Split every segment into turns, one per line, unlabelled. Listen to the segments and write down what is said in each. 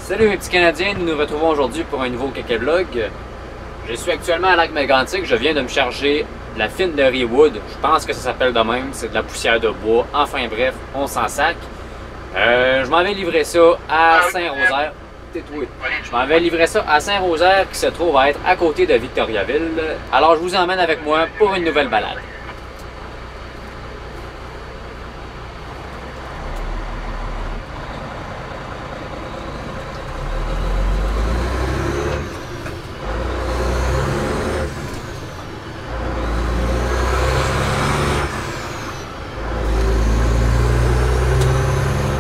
Salut mes petits Canadiens, nous nous retrouvons aujourd'hui pour un nouveau Kéké Vlog. Je suis actuellement à Lac-Mégantic, je viens de me charger de la Findery Wood. Je pense que ça s'appelle de même, c'est de la poussière de bois. Enfin bref, on s'en sac. Je m'en vais livrer ça à Saint-Rosaire. Je m'en vais livrer ça à Saint-Rosaire qui se trouve à être à côté de Victoriaville. Alors je vous emmène avec moi pour une nouvelle balade.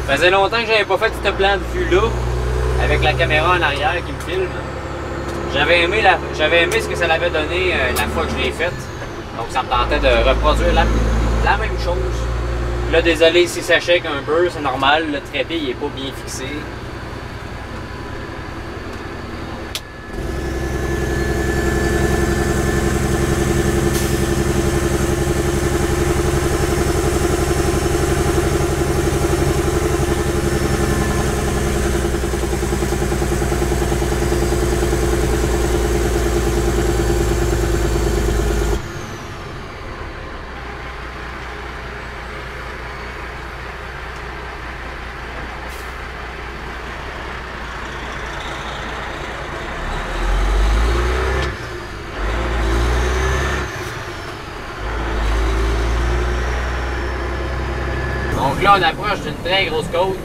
Ça faisait longtemps que j'avais pas fait ce plan de vue-là, avec la caméra en arrière qui me filme. J'avais aimé ce que ça avait donné la fois que je l'ai faite. Donc ça me tentait de reproduire la même chose. Là, désolé si ça shake un peu, c'est normal, le trépied il est pas bien fixé. Donc là, on approche d'une très grosse côte.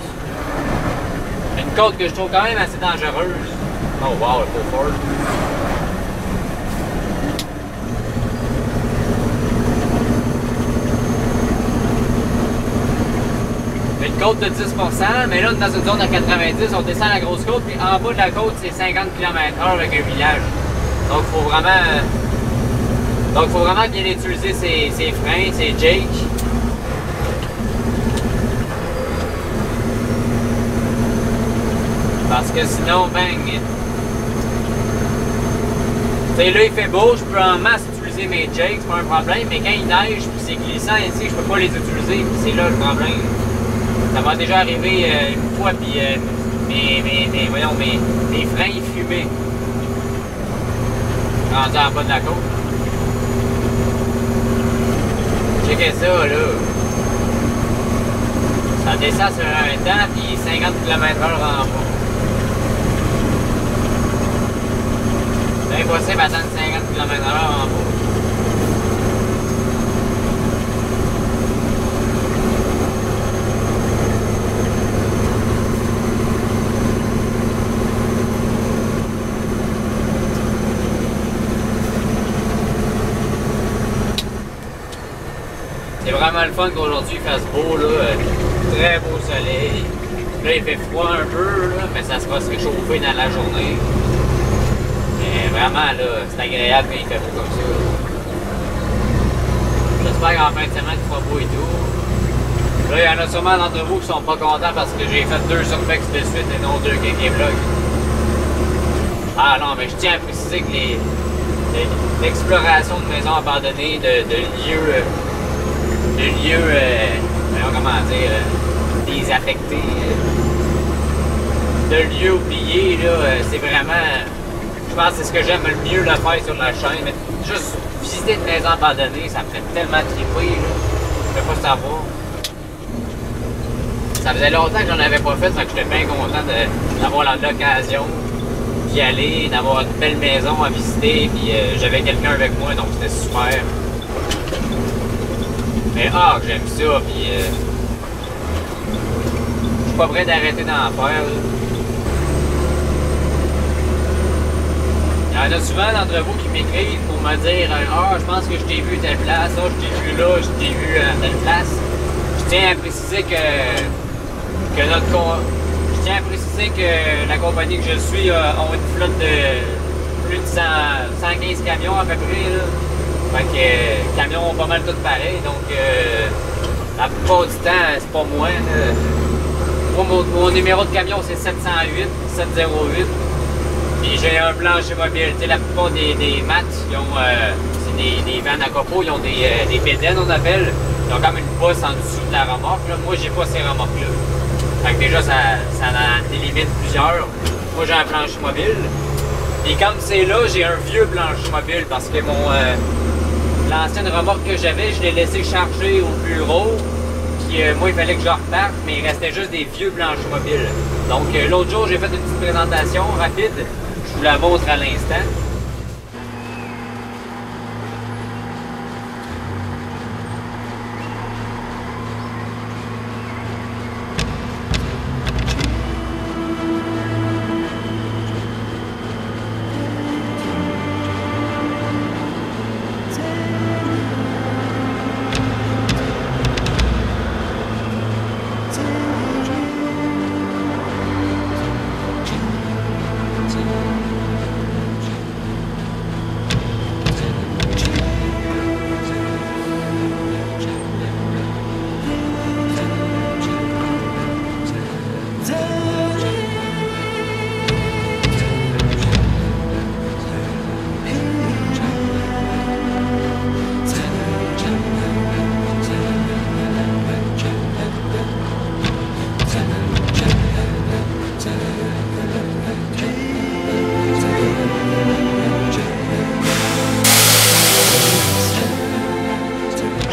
Une côte que je trouve quand même assez dangereuse. Oh wow, le faux fort. Une côte de 10%, mais là, on est dans une zone à 90, on descend la grosse côte, puis en bas de la côte, c'est 50 km/h avec un village. Donc, faut vraiment bien utiliser ses freins, ses jakes. Parce que sinon, bang! Tu sais, là, il fait beau, je peux en masse utiliser mes jakes, c'est pas un problème, mais quand il neige, puis c'est glissant ici, je peux pas les utiliser, puis c'est là le problème. Ça m'a déjà arrivé une fois, puis mes freins, ils fumaient. Rendu en bas de la côte. Checkez ça, là. Ça descend sur un temps, puis 50 km/h en bas. C'est impossible d'attendre 50 km/h en bas. C'est vraiment le fun qu'aujourd'hui il fasse beau, là, très beau soleil. Là il fait froid un peu, là, mais ça va se réchauffer dans la journée. Mais vraiment là, c'est agréable quand il fait beau comme ça. J'espère qu'en fin de semaine il fera beau et tout. Là il y en a sûrement d'entre vous qui sont pas contents parce que j'ai fait 2 surfex de suite et non 2 Kéké Vlogs. Ah non, mais je tiens à préciser que l'exploration de maisons abandonnées, de lieux comment dire, désaffectés, de lieux oubliés, là, c'est vraiment, je pense que c'est ce que j'aime le mieux de faire sur la chaîne, mais juste visiter une maison abandonnée, ça me fait tellement triper, là, je peux pas savoir. Ça faisait longtemps que j'en avais pas fait, donc j'étais bien content d'avoir l'occasion d'y aller, d'avoir une belle maison à visiter, puis j'avais quelqu'un avec moi, donc c'était super. Mais ah, j'aime ça, puis je suis pas prêt d'arrêter d'en faire. Il y en a souvent d'entre vous qui m'écrivent pour me dire ah, je pense que je t'ai vu à telle place, ah, je t'ai vu là, je t'ai vu à telle place. Je tiens à préciser que la compagnie que je suis ont une flotte de plus de 115 camions à peu près, là. Fait que les camions ont pas mal tout pareil, donc la plupart du temps, c'est pas moi. Moi, mon numéro de camion, c'est 708. Puis j'ai un plancher mobile. Tu sais, la plupart des mats, c'est des vannes à copeaux, ils ont des bédaines, on appelle. Ils ont comme une bosse en dessous de la remorque. Là. Moi, j'ai pas ces remorques-là. Fait que déjà, ça en élimine plusieurs. Moi, j'ai un plancher mobile. Et comme c'est là, j'ai un vieux plancher mobile parce que l'ancienne remorque que j'avais, je l'ai laissé charger au bureau. Puis moi, il fallait que je reparte, mais il restait juste des vieux planchers mobiles. Donc l'autre jour, j'ai fait une petite présentation rapide. Je vous la montre à l'instant.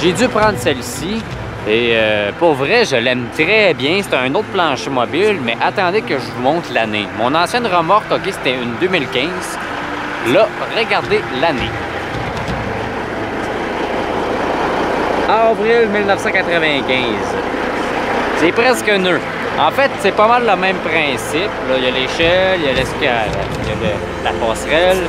J'ai dû prendre celle-ci et pour vrai, je l'aime très bien. C'est un autre plancher mobile, mais attendez que je vous montre l'année. Mon ancienne remorque, ok, c'était une 2015. Là, regardez l'année. Avril 1995. C'est presque neuf. En fait, c'est pas mal le même principe. Là, il y a l'échelle, il y a l'escalade, il y a la passerelle.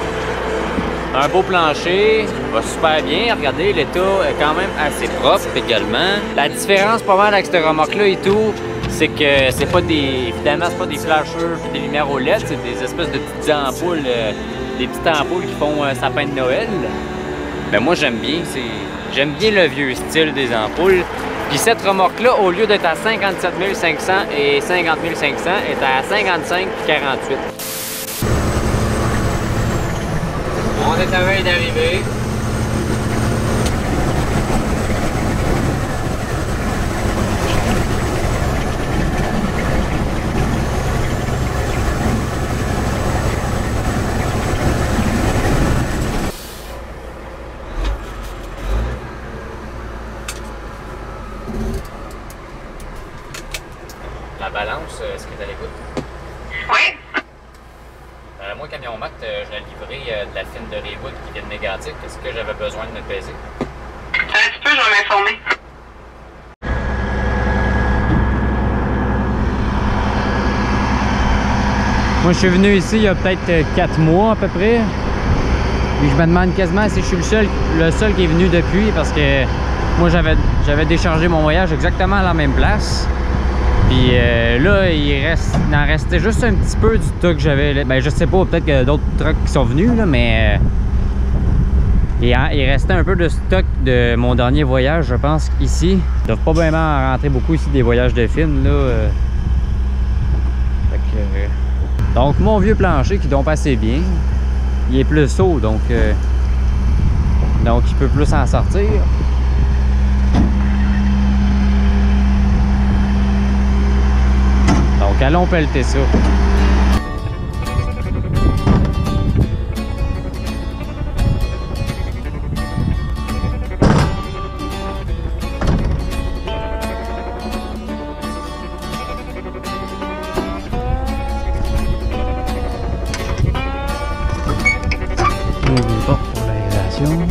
Un beau plancher, va super bien. Regardez, l'état est quand même assez propre également. La différence pas mal avec cette remorque-là et tout, c'est que c'est pas des... Évidemment, c'est pas des flashers et des lumières au LED, c'est des espèces de petites ampoules, des petites ampoules qui font sapin de Noël. Mais moi, j'aime bien. J'aime bien le vieux style des ampoules. Puis cette remorque-là, au lieu d'être à 57 500 et 50 500, est à 55 48. On est à veille d'arriver. La balance, est-ce que tu as l'écoute?
Oui.
Moi, Camion Mac, je l'ai livré de la fine de Raywood qui vient de Mégantic. Est-ce que j'avais besoin de me peser?
Un petit peu, je vais m'informer.
Moi, je suis venu ici il y a peut-être 4 mois à peu près. Puis je me demande quasiment si je suis le seul qui est venu depuis parce que moi, j'avais déchargé mon voyage exactement à la même place. Puis là, il en restait juste un petit peu du truck que j'avais. Ben, je sais pas, peut-être qu'il y a d'autres trucks qui sont venus, là, mais il restait un peu de stock de mon dernier voyage, je pense, ici. Ils doivent pas vraiment rentrer beaucoup ici des voyages de films, là. Donc, mon vieux plancher qui dompe assez bien. Il est plus haut, donc il peut plus en sortir. Donc, allons pelleter ça. N'oublie pas pour l'aération.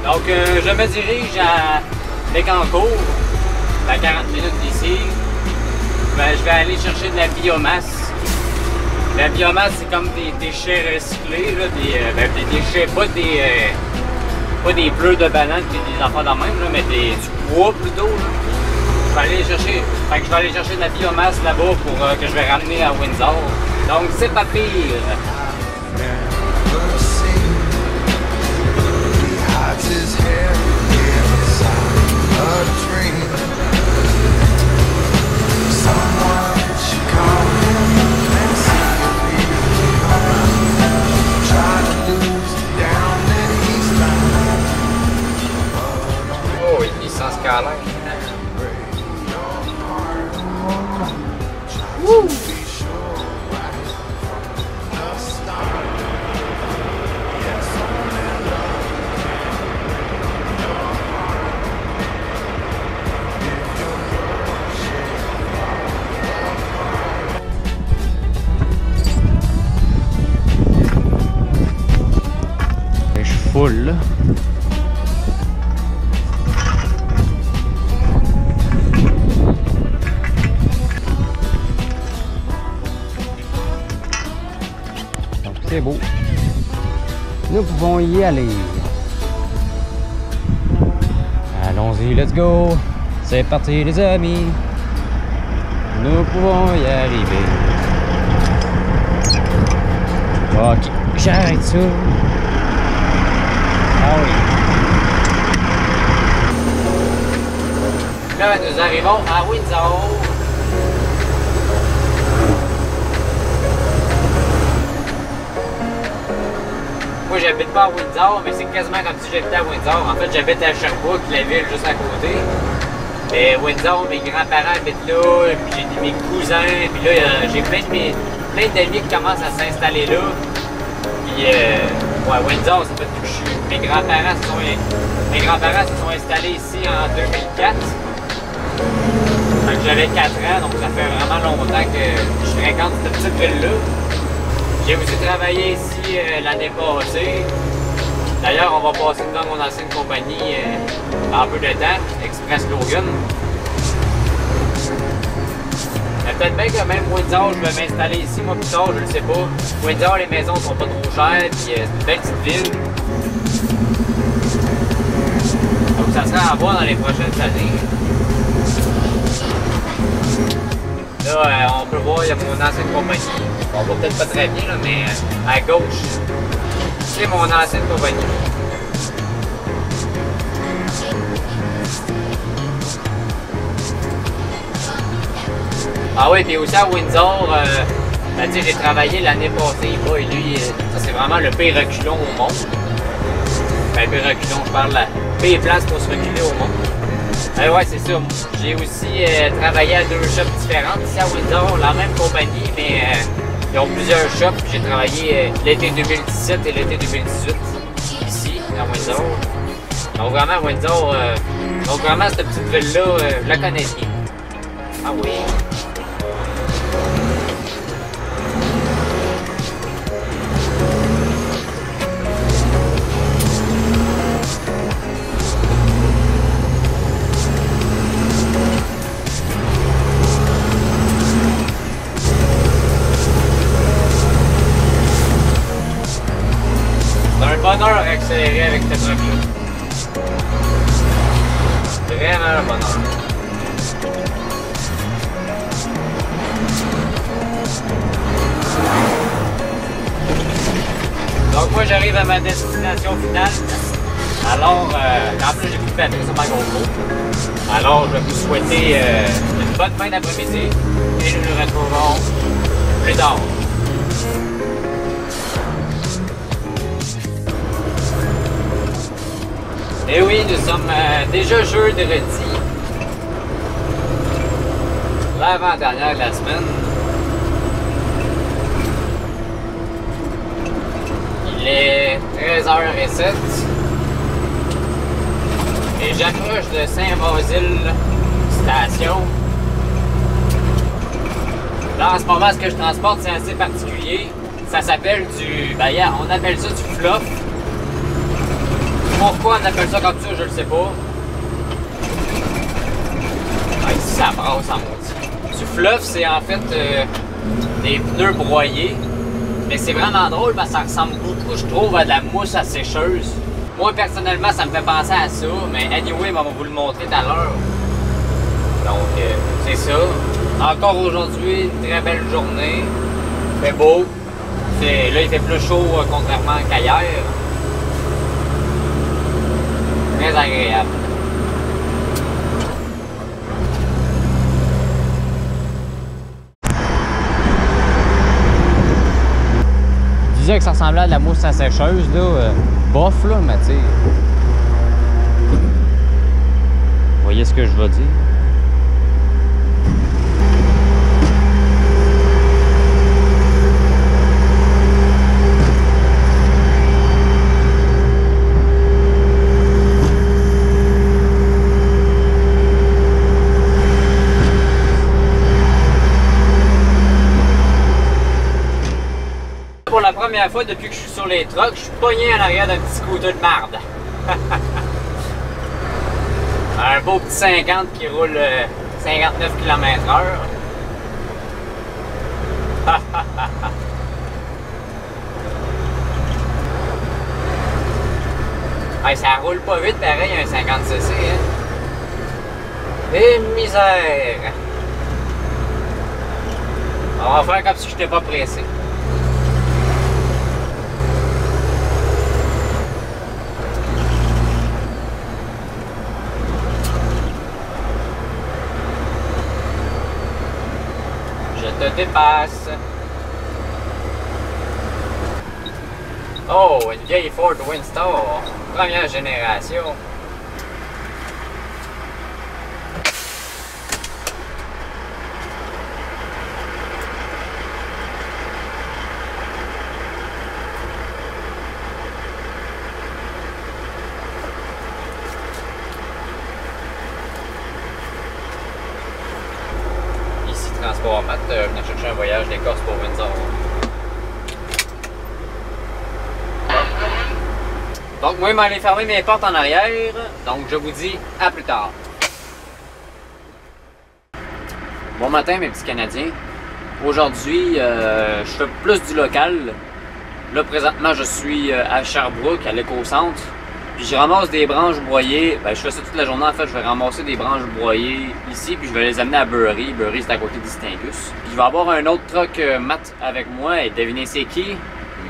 Donc, je me dirige à Bécancour, à 40 minutes d'ici. Je je vais aller chercher de la biomasse. La biomasse, c'est comme des déchets recyclés, là, des déchets, pas des bleus de banane et des affaires de même, là, mais du bois plutôt. Là. Je vais aller chercher, je vais aller chercher de la biomasse là-bas pour que je vais ramener à Windsor. Donc c'est pas pire. Oh, une licence scalaire. Wouh! Je suis full là. C'est beau. Nous pouvons y aller. Allons-y, let's go. C'est parti les amis. Nous pouvons y arriver. Ok, j'arrête ça. Ah oui. Là, nous arrivons à Windsor. Moi, j'habite pas à Windsor, mais c'est quasiment comme si j'habitais à Windsor. En fait, j'habite à Sherbrooke, la ville juste à côté. Et Windsor, mes grands-parents habitent là, puis j'ai mes cousins, puis là, j'ai plein d'amis qui commencent à s'installer là. Puis, ouais, Windsor, ça fait tout chier. Mes grands-parents se sont installés ici en 2004. Fait que j'avais 4 ans, donc ça fait vraiment longtemps que je fréquente cette petite ville-là. J'ai aussi travaillé ici l'année passée. D'ailleurs, on va passer dans mon ancienne compagnie en peu de temps, Express Logan. Mais peut-être bien que même Windsor, je vais m'installer ici, moi plus tard, je le sais pas. Windsor, les maisons sont pas trop chères, puis c'est une belle petite ville. Donc ça sera à voir dans les prochaines années. Là, on peut voir, il y a mon ancienne compagnie. On voit peut-être pas très bien, là, mais à gauche, c'est mon ancienne compagnie. Ah oui, puis aussi à Windsor, ben, j'ai travaillé l'année passée, et lui, ça c'est vraiment le pire reculon au monde. Ben, pire reculon, je parle la pire place pour se reculer au monde. Ouais, c'est ça. J'ai aussi travaillé à 2 shops différentes ici à Windsor, la même compagnie, mais ils ont plusieurs shops. J'ai travaillé l'été 2017 et l'été 2018 ici à Windsor. Donc vraiment Windsor, donc vraiment cette petite ville-là, je la connais bien. Ah oui. C'est un bonheur accéléré avec cette truc-là. Vraiment un bonheur. Donc moi j'arrive à ma destination finale. Alors, en plus j'ai plus de batterie sur ma GoPro. Alors je vais vous souhaiter une bonne fin d'après-midi et nous nous retrouvons plus tard. Et oui, nous sommes déjà jeudi, l'avant-dernière de la semaine. Il est 13h07 et j'approche de Saint-Basile station. Là, en ce moment, ce que je transporte, c'est assez particulier. Ça s'appelle du... Ben, yeah, on appelle ça du fluff. Pourquoi on appelle ça comme ça, je le sais pas. Ah, ici, ça brasse en maudit. Du fluff, c'est en fait des pneus broyés. Mais c'est vraiment drôle parce que ça ressemble beaucoup, je trouve, à de la mousse à sécheuse. Moi, personnellement, ça me fait penser à ça, mais anyway, on va vous le montrer tout à l'heure. Donc, c'est ça. Encore aujourd'hui, une très belle journée. Il fait beau. Là, il fait plus chaud contrairement qu'ailleurs. Très agréable. Je disais que ça ressemblait à de la mousse à sécheuse, là, bof, là, mais tu sais. Vous voyez ce que je veux dire? Pour la première fois depuis que je suis sur les trucks, je suis pogné en arrière d'un petit scooter de marde. Un beau petit 50 qui roule 59 km/h. Hey, ça roule pas vite pareil un 50cc. Hein? Et misère! On va faire comme si je n'étais pas pressé. Je te dépasse. Oh, une vieille Ford Windstar, première génération. Transport Mat, venir chercher un voyage d'Écosse pour Windsor. Donc moi, je vais aller fermer mes portes en arrière. Donc je vous dis à plus tard. Bon matin mes petits Canadiens. Aujourd'hui, je fais plus du local. Là présentement, je suis à Sherbrooke, à l'éco-centre. Puis je ramasse des branches broyées. Ben, je fais ça toute la journée en fait. Je vais ramasser des branches broyées ici. Puis je vais les amener à Bury. Bury c'est à côté d'Istingus. Puis je vais avoir un autre truck mat avec moi. Et devinez c'est qui?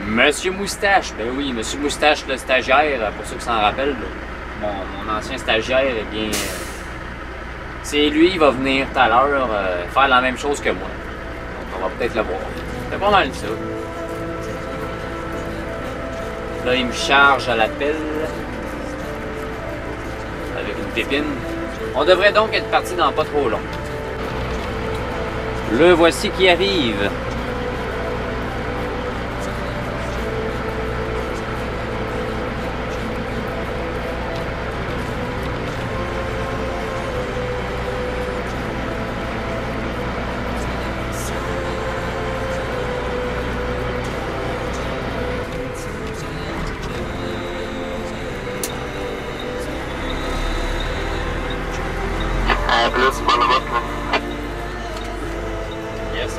Monsieur Moustache. Ben oui, Monsieur Moustache, le stagiaire. Pour ceux qui s'en rappellent. Mon ancien stagiaire, eh bien. C'est lui, il va venir tout à l'heure faire la même chose que moi. Donc on va peut-être le voir. C'est pas mal ça. Là, il me charge à la pelle. Avec une pépine. On devrait donc être parti dans pas trop long. Le voici qui arrive.
Plus, bonne route, là.
Yes.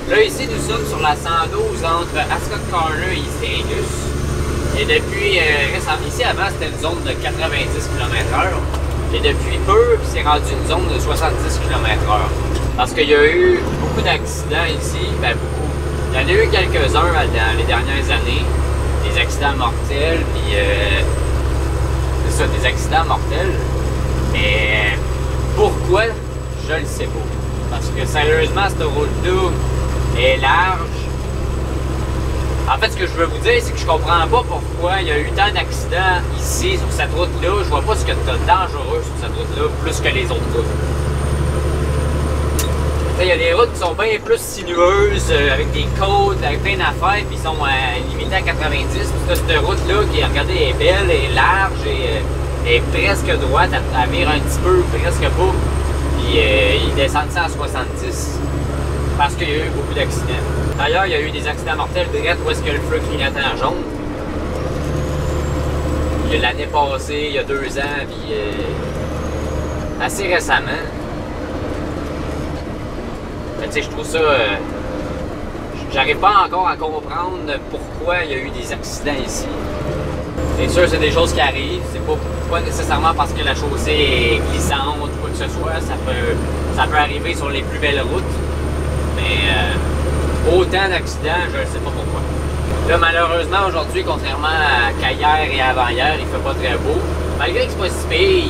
Là, ici, nous sommes sur la 112 entre Ascot Corner et Istingus. Et depuis récemment, ici avant, c'était une zone de 90 km/h. Et depuis peu, c'est rendu une zone de 70 km/h. Parce qu'il y a eu beaucoup d'accidents ici, ben beaucoup. Il y en a eu quelques-uns dans les dernières années. Des accidents mortels, puis c'est ça, des accidents mortels. Mais pourquoi? Je le sais pas. Parce que sérieusement, cette route-là est large. En fait, ce que je veux vous dire, c'est que je comprends pas pourquoi il y a eu tant d'accidents ici, sur cette route-là. Je vois pas ce qu'il y a de dangereux sur cette route-là, plus que les autres routes. Il y a des routes qui sont bien plus sinueuses, avec des côtes, avec plein d'affaires, puis ils sont limitées à 90. Puis cette route-là, qui, regardez, est belle, est large, est presque droite, elle vire un petit peu, presque pas. Puis ils descendent ça à 70. Parce qu'il y a eu beaucoup d'accidents. D'ailleurs, il y a eu des accidents mortels direct où est-ce que le feu clignotant jaune. Il y a l'année passée, il y a 2 ans, puis assez récemment. Tu sais, je trouve ça... j'arrive pas encore à comprendre pourquoi il y a eu des accidents ici. C'est sûr, c'est des choses qui arrivent. C'est pas nécessairement parce que la chaussée est glissante ou quoi que ce soit. Ça peut arriver sur les plus belles routes. Mais autant d'accidents, je ne sais pas pourquoi. Là, malheureusement, aujourd'hui, contrairement qu'à hier et avant-hier, il fait pas très beau. Malgré que c'est pas si pire,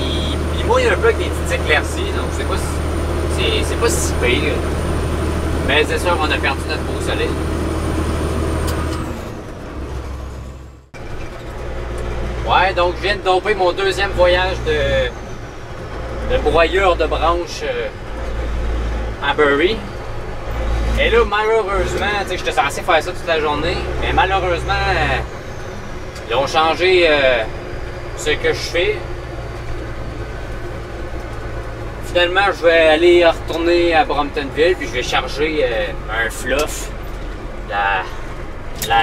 il mouille un peu avec des petites éclaircies, donc c'est pas si pire. Mais c'est sûr qu'on a perdu notre beau soleil. Ouais, donc je viens de doper mon 2e voyage de broyure de branches à Bury. Et là, malheureusement, tu sais, j'étais censé faire ça toute la journée, mais malheureusement, ils ont changé ce que je fais. Finalement, je vais aller retourner à Bromptonville, puis je vais charger un fluff,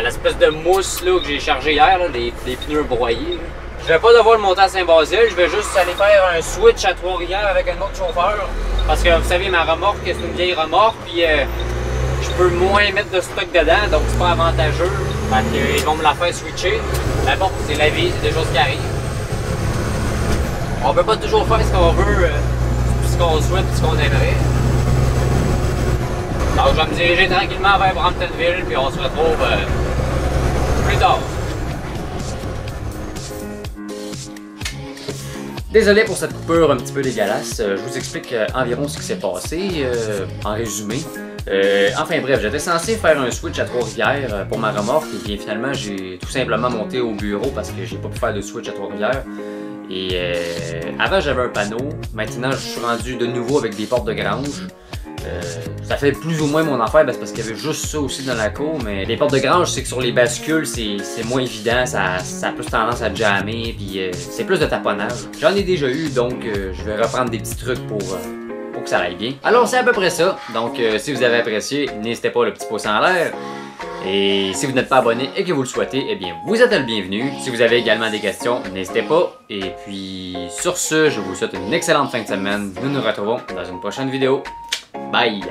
l'espèce de mousse là, que j'ai chargé hier, là, les pneus broyés. Là. Je vais pas devoir le monter à Saint-Basile, je vais juste aller faire un switch à Trois-Rivières avec un autre chauffeur. Parce que vous savez, ma remorque, c'est une vieille remorque, puis je peux moins mettre de stock dedans, donc c'est pas avantageux. Fait qu'ils vont me la faire switcher. Mais bon, c'est la vie, c'est des choses qui arrivent. On peut pas toujours faire ce qu'on veut, ce qu'on souhaite, ce qu'on aimerait. Donc je vais me diriger tranquillement vers Bromptonville, puis on se retrouve plus tard. Désolé pour cette coupure un petit peu dégueulasse, je vous explique environ ce qui s'est passé, en résumé. Enfin bref, j'étais censé faire un switch à Trois-Rivières pour ma remorque et bien finalement j'ai tout simplement monté au bureau parce que j'ai pas pu faire de switch à Trois-Rivières. Et avant j'avais un panneau, maintenant je suis rendu de nouveau avec des portes de grange. Ça fait plus ou moins mon affaire parce qu'il y avait juste ça aussi dans la cour, mais les portes de grange, c'est que sur les bascules, c'est moins évident, ça a plus tendance à jammer, puis c'est plus de taponnage. J'en ai déjà eu, donc je vais reprendre des petits trucs pour que ça aille bien. Alors c'est à peu près ça, donc si vous avez apprécié, n'hésitez pas le petit pouce en l'air. Et si vous n'êtes pas abonné et que vous le souhaitez, eh bien vous êtes le bienvenu. Si vous avez également des questions, n'hésitez pas. Et puis sur ce, je vous souhaite une excellente fin de semaine. Nous nous retrouvons dans une prochaine vidéo. Bye!